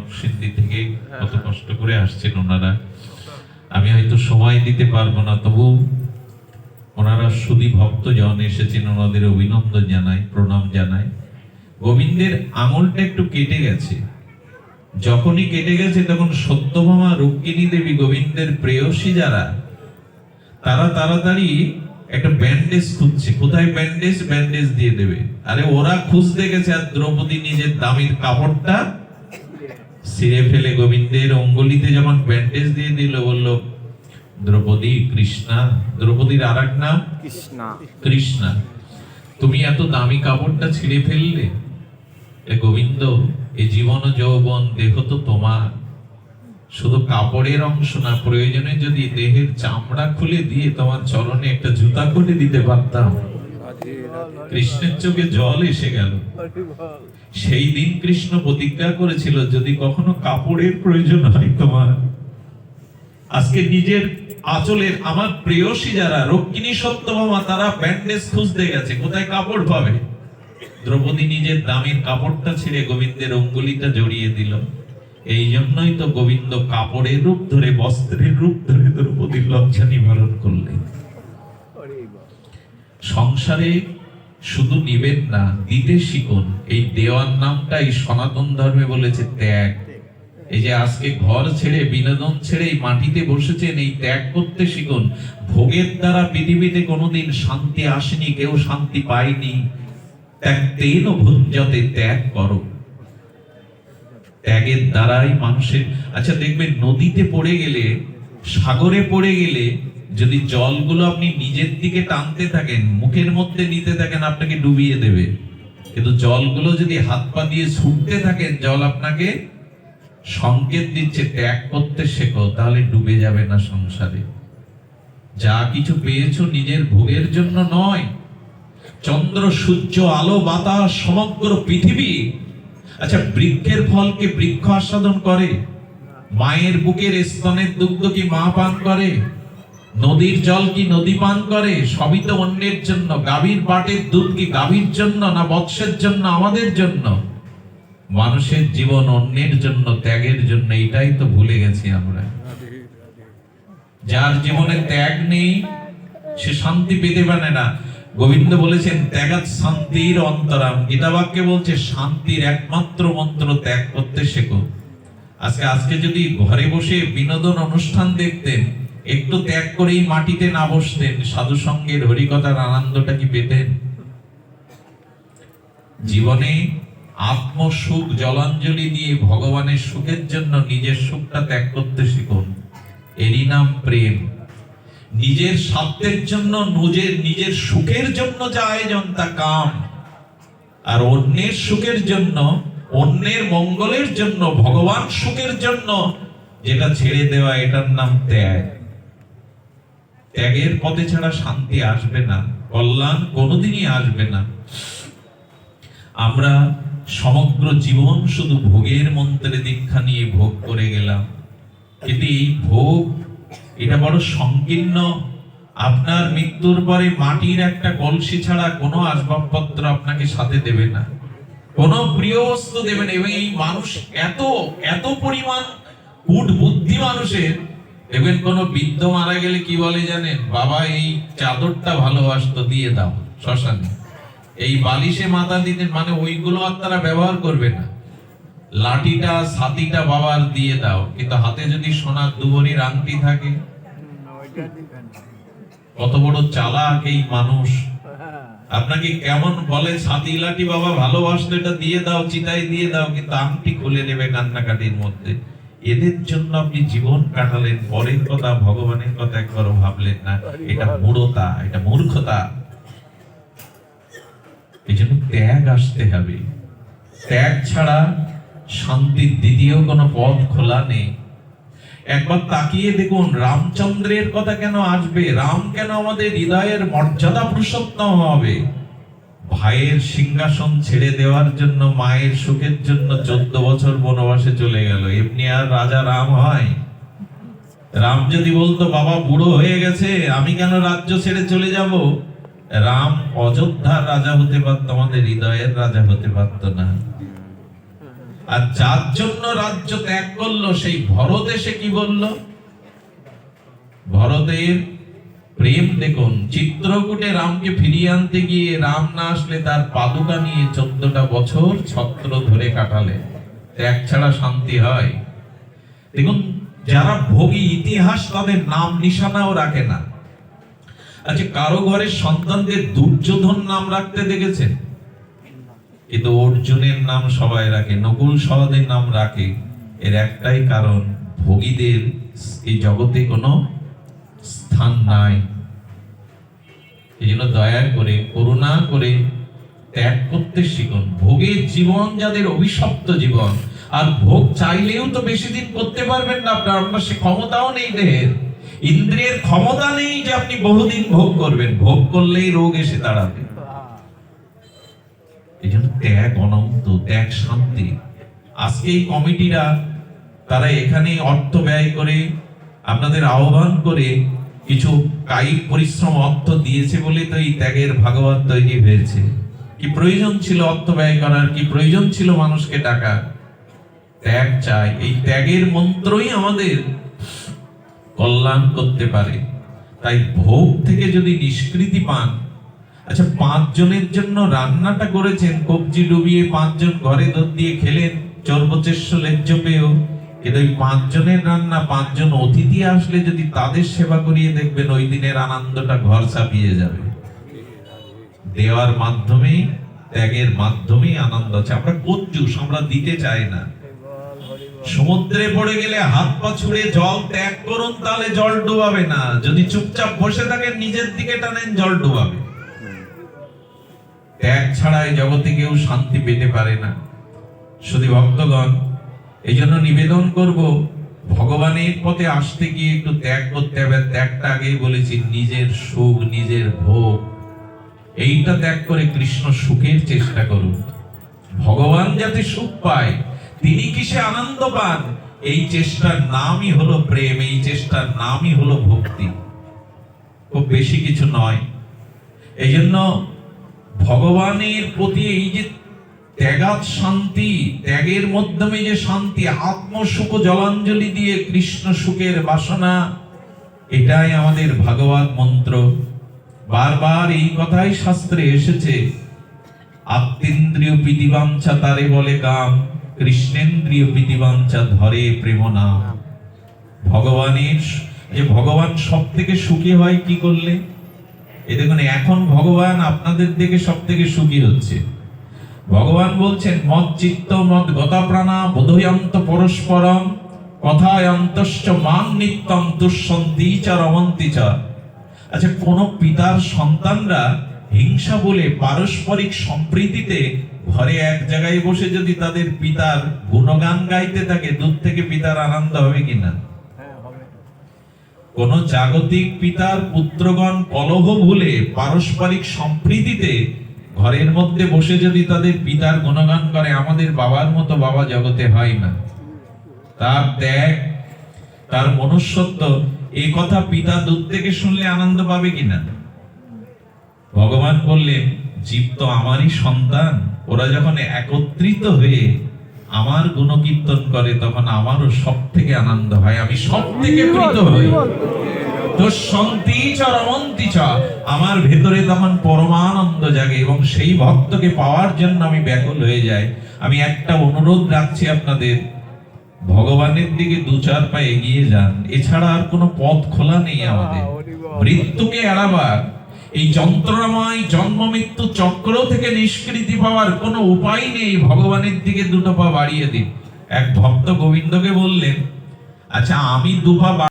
নরসিংদী থেকে কত কষ্ট করে আসছেন ওনারা। আমি হয়তো সময় দিতে পারবো না, তবু ওনারা শুধু ভক্তজন এসেছেন, ওনাদের অভিনন্দন জানাই, প্রণাম জানাই। গোবিন্দের আঙুলটা একটু কেটে গেছে, যখনই কেটে গেছে তখন সত্যভামা রুক্মিণী দেবী গোবিন্দের প্রেয়সী যারা, তারা তাড়াতাড়ি একটা ব্যান্ডেজ খুঁজছে, কোথায় ব্যান্ডেজ, ব্যান্ডেজ দিয়ে দেবে। আরে ওরা খুঁজতে গেছে আর দ্রৌপদী নিজের দামির কাপড়টা ছিঁড়ে ফেলে গোবিন্দের অঙ্গুলিতে যখন ব্যান্ডেজ দিয়ে দিল, বলল দ্রৌপদী কৃষ্ণা, দ্রৌপদীর আর এক নাম কৃষ্ণা, কৃষ্ণা, তুমি এত দামি কাপড়টা ছিঁড়ে ফেললে। গোবিন্দ, এই জীবন যৌবন দেহ তো তোমার, শুধু কাপড়ের অংশ না, প্রয়োজনে যদি দেহের চামড়া খুলে দিয়ে তোমার চরণে একটা জুতা করে দিতে পারতাম। কৃষ্ণের চোখে জল এসে গেল। সেই দিন কৃষ্ণ প্রতিজ্ঞা করেছিল, যদি কখনো কাপড়ের প্রয়োজন হয় তোমার, আজকে নিজের আঁচলের আমার প্রেয়সী যারা রুক্মিণী সত্যভামা, তারা ব্যান্ডেজ খুঁজতে গেছে, কোথায় কাপড় পাবে। দ্রৌপদী নিজের দামির কাপড়টা ছিঁড়ে গোবিন্দের অঙ্গুলিটা জড়িয়ে দিল। এই জন্যই তো গোবিন্দ কাপড়ের রূপ ধরে, বস্ত্রের রূপ ধরে দ্রৌপদীর লজ্জা নিবারণ করলেন। সংসারে শুধু নিবেন না, দিতে শিখুন। এই দেওয়ার নামটাই সনাতন ধর্মে বলেছে ত্যাগ। এই যে আজকে ঘর ছেড়ে, বিনোদন ছেড়ে এই মাটিতে বসেছেন, এই ত্যাগ করতে শিখুন। ভোগের দ্বারা পৃথিবীতে কোনোদিন শান্তি আসেনি, কেউ শান্তি পায়নি। ত্যাগতেন ভুঞ্জতে, ত্যাগ করো। ত্যাগের দ্বারাই মানুষের, আচ্ছা দেখবেন নদীতে পড়ে গেলে, সাগরে পড়ে গেলে, যদি জলগুলো আপনি নিজের দিকে টানতে থাকেন, মুখের মধ্যে নিতে থাকেন, আপনাকে ডুবিয়ে দেবে। কিন্তু জলগুলো যদি হাত পা দিয়ে ছুটতে থাকেন, জল আপনাকে সংকেত দিচ্ছে ত্যাগ করতে শেখো, তাহলে ডুবে যাবে না সংসারে। যা কিছু পেয়েছো নিজের ভোগের জন্য নয়। চন্দ্র, সূর্য, আলো, বাতাস, সমগ্র পৃথিবী, আচ্ছা বৃক্ষের ফলকে বৃক্ষ আস্বাদন করে? মায়ের বুকের স্তনের দুগ্ধ কি মা পান করে? নদীর জল কি নদী পান করে? সবই তো অন্যের জন্য। গাভীর বাটের দুধ কি গাভীর জন্য না বৎসের জন্য, আমাদের জন্য? মানুষের জীবন অন্যের জন্য, ত্যাগের জন্য। এটাই তো ভুলে গেছি আমরা। যার জীবনে ত্যাগ নেই, সে শান্তি পেতে পারে না। গোবিন্দ বলেছেন ত্যাগাৎ শান্তির অন্তরাম। গীতা বাক্যে বলছে শান্তির একমাত্র মন্ত্র ত্যাগ করতে শেখো। আজকে যদি ঘরে বসে বিনোদন অনুষ্ঠান দেখতেন, একটু ত্যাগ করেই মাটিতে না বসতেন, সাধু সঙ্গের হরিকথার আনন্দটা কি পেতেন? জীবনে আত্মসুখ জলাঞ্জলি দিয়ে ভগবানের সুখের জন্য নিজের সুখটা ত্যাগ করতে শিখুন। এরই নাম প্রেম। নিজের স্বার্থের জন্য, নিজের সুখের জন্য যা আয়োজন তা কাম, আর অন্যের সুখের জন্য, অন্যের মঙ্গলের জন্য, ভগবান সুখের জন্য যেটা ছেড়ে দেওয়া, এটার নাম ত্যাগ। ত্যাগের পথে ছাড়া শান্তি আসবে না, কল্যাণ কোনোদিনই আসবে না। আমরা সমগ্র জীবন শুধু ভোগের মন্ত্রে দীক্ষা নিয়ে ভোগ করে গেলাম, কিন্তু এই ভোগ, এটা বড় সংকীর্ণ। আপনার মৃত্যুর পরে মাটির একটা কলসি ছাড়া কোনো আসবাবপত্র আপনাকে সাথে দেবে না, কোনো প্রিয় বস্তু দেবে না। এবং এই মানুষ এত এত পরিমাণ কূট বুদ্ধি মানুষের। দেখবেন কোন বৃদ্ধ মারা গেলে কি বলে জানেন? বাবা এই চাদরটা ভালোবাসতো, দিয়ে দাও শ্মশানে। এই বালিশে মাথা দিতেন, মানে ওইগুলো আর তারা ব্যবহার করবে না। লাঠিটা, ছাতিটা বাবার দিয়ে দাও, কিন্তু হাতে যদি সোনার দুবরির আংটি থাকে। কত বড় চালাক এই মানুষ! আপনাকে কেমন বলে, ছাতি লাঠি বাবা ভালোবাসতো, এটা দিয়ে দাও, চিতায় দিয়ে দাও, কিন্তু আংটি খুলে নেবে কান্নাকাটির মধ্যে। এদের জন্য আপনি জীবন কাটালেন, পরের কথা, ভগবানের কথা একবারও ভাবলেন না। এটা মূঢ়তা, এটা মূর্খতা। এই জন্য ত্যাগ আসতে হবে। ত্যাগ ছাড়া শান্তির দ্বিতীয় কোনো পথ খোলা নেই। একবার তাকিয়ে দেখুন, রামচন্দ্রের কথা কেন আসবে? রাম কেন আমাদের হৃদয়ের মর্যাদা পুরুষোত্তম হবে? ভাইয়ের সিংহাসন ছেড়ে দেওয়ার জন্য, মায়ের সুখের জন্য 14 বছর বনবাসে চলে গেল। এমনি আর রাজা রাম হয়? রাম যদি বলতো বাবা বুড়ো হয়ে গেছে, আমি কেন রাজ্য ছেড়ে চলে যাব, রাম অযোধ্যার রাজা হতে পারত, আমাদের হৃদয়ের রাজা হতে পারত না। আর যার জন্য রাজ্য ত্যাগ করলো সেই ভরত এসে কি বলল? ভরতের প্রেম দেখুন, চিত্রকূটে রামকে ফিরিয়ে আনতে গিয়ে রাম না আসলে তার পাদুকা নিয়ে 14টা বছর ছত্র ধরে কাটালে। ত্যাগ ছাড়া শান্তি হয়? দেখুন, যারা ভোগী ইতিহাস তাদের নাম নিশানাও রাখে না। আচ্ছা, কারো ঘরের সন্তানদের দুর্যোধন নাম রাখতে দেখেছেন? কিন্তু অর্জুনের নাম সবাই রাখে, নকুল সহদেব নাম রাখে। এর একটাই কারণ, ভোগীদের এই জগতে কোনো স্থান নাই। এই জন্য দয়া করে, করুণা করে ত্যাগ করতে শিখুন। ভোগের জীবন যাদের অভিশপ্ত জীবন, আর ভোগ চাইলেও তো বেশি দিন করতে পারবেন না, আপনার সে ক্ষমতাও নেই, দেহের ইন্দ্রিয়ের ক্ষমতা নেই যে আপনি বহুদিন ভোগ করবেন। ভোগ করলেই রোগ এসে দাঁড়াবে। এই জন্য ত্যাগ অনন্ত, ত্যাগ শান্তি। আজকে এই কমিটিরা তারা এখানে অর্থ ব্যয় করে, আপনাদের আহ্বান করে কিছু কায়িক পরিশ্রম অর্থ দিয়েছে বলে তো এই ত্যাগের ভাগবত তৈরি হয়েছে। কি প্রয়োজন ছিল অর্থ ব্যয় করার? কি প্রয়োজন ছিল মানুষকে ডাকার? ত্যাগ চাই। এই ত্যাগের মন্ত্রই আমাদের কল্যাণ করতে পারে। তাই ভোগ থেকে যদি নিষ্কৃতি পান, আচ্ছা 5 জনের জন্য রান্নাটা করেছেন, কবজি ডুবিয়ে 5 জন ঘরে দুধ দিয়ে খেলেন, চর্বচেষ্য লেজ্জ পেয়েও, কিন্তু ওই 5 জনের রান্না 5 জন অতিথি আসলে যদি তাদের সেবা করিয়ে দেখবেন, ওই দিনের আনন্দটা ঘর ছাপিয়ে যাবে। দেওয়ার মাধ্যমে, ত্যাগের মাধ্যমে আনন্দ আছে। আমরা কঞ্জুস, আমরা দিতে চাই না। সমুদ্রে পড়ে গেলে হাত পা ছুঁড়ে জল ত্যাগ করুন, তাহলে জল ডুবাবে না। যদি চুপচাপ বসে থাকেন, নিজের দিকে টানেন, জল ডুবাবে। ত্যাগ ছাড়া এই জগতে কেউ শান্তি পেতে পারে না। শুধু ভক্তগণ, এই জন্য নিবেদন করব, ভগবানের পথে আসতে গিয়ে একটু ত্যাগ করতে হবে। ত্যাগটা আগেই বলেছি, নিজের সুখ, নিজের ভোগ, এইটা ত্যাগ করে কৃষ্ণ সুখের চেষ্টা করুন। ভগবান যাতে সুখ পায়, তিনি কিসে আনন্দ পান, এই চেষ্টার নামই হলো প্রেম, এই চেষ্টার নামই হলো ভক্তি। খুব বেশি কিছু নয়। এই জন্য ভগবানের প্রতি এই যে ত্যাগাত শান্তি, ত্যাগের মাধ্যমে যে শান্তি, আত্মসুখ জলাঞ্জলি দিয়ে কৃষ্ণ সুখের বাসনা, এটাই আমাদের ভাগবত মন্ত্র। বারবার এই কথাই শাস্ত্রে এসেছে, আত্মেন্দ্রিয় প্রীতিবাঞ্ছা তারে বলে কাম, কৃষ্ণেন্দ্রিয় প্রীতিবাঞ্ছা ধরে প্রেম নাম। ভগবানের যে ভগবান সব থেকে সুখী হয় কি করলে? এই দেখুন, এখন ভগবান আপনাদের দিকে সব থেকে সুখী হচ্ছে। ভগবান বলছেন, মদ চিত্ত মদ গতা প্রাণা বোধয়ন্ত পরস্পরম কথায়ন্তশ্চ মাং নিত্যম দুঃসন্তি চ রমন্তি চ। আচ্ছা, কোন পিতার সন্তানরা হিংসা বলে পারস্পরিক সম্প্রীতিতে ঘরে এক জায়গায় বসে যদি তাদের পিতার গুণগান গাইতে থাকে, দূর থেকে পিতার আনন্দ হবে কিনা? কোন জাগতিক পিতার পুত্রগণ কলহ ভুলে পারস্পরিক সম্প্রীতিতে ঘরের মধ্যে বসে যদি তাদের পিতার গুণগান করে, আমাদের বাবার মতো বাবা জগতে হয় না। তার ত্যাগ, তার মনুষ্যত্ব, এই কথা পিতা দূর থেকে শুনলে আনন্দ পাবে কিনা? ভগবান বললেন, জীব তো আমারই সন্তান, ওরা যখন একত্রিত হয়ে আমার গুণকীর্তন করে, তখন আমারও সব থেকে আনন্দ হয়, আমি সব থেকে প্রীত হই। তো শান্তি চ রমন্তি চ, আমার ভেতরে তখন পরমানন্দ জাগে, এবং সেই ভক্তকে পাওয়ার জন্য আমি ব্যাকুল হয়ে যাই। আমি একটা অনুরোধ রাখছি আপনাদের, ভগবানের দিকে 2-4 পা এগিয়ে যান। এছাড়া আর কোনো পথ খোলা নেই আমাদের। মৃত্যুকে এড়াবার, এই যন্ত্রণাময় জন্ম মৃত্যু চক্র থেকে নিষ্কৃতি পাওয়ার কোনো উপায় নেই। ভগবানের দিকে 2 পা বাড়িয়ে দিন। এক ভক্ত গোবিন্দকে বললেন, আচ্ছা আমি 2 পা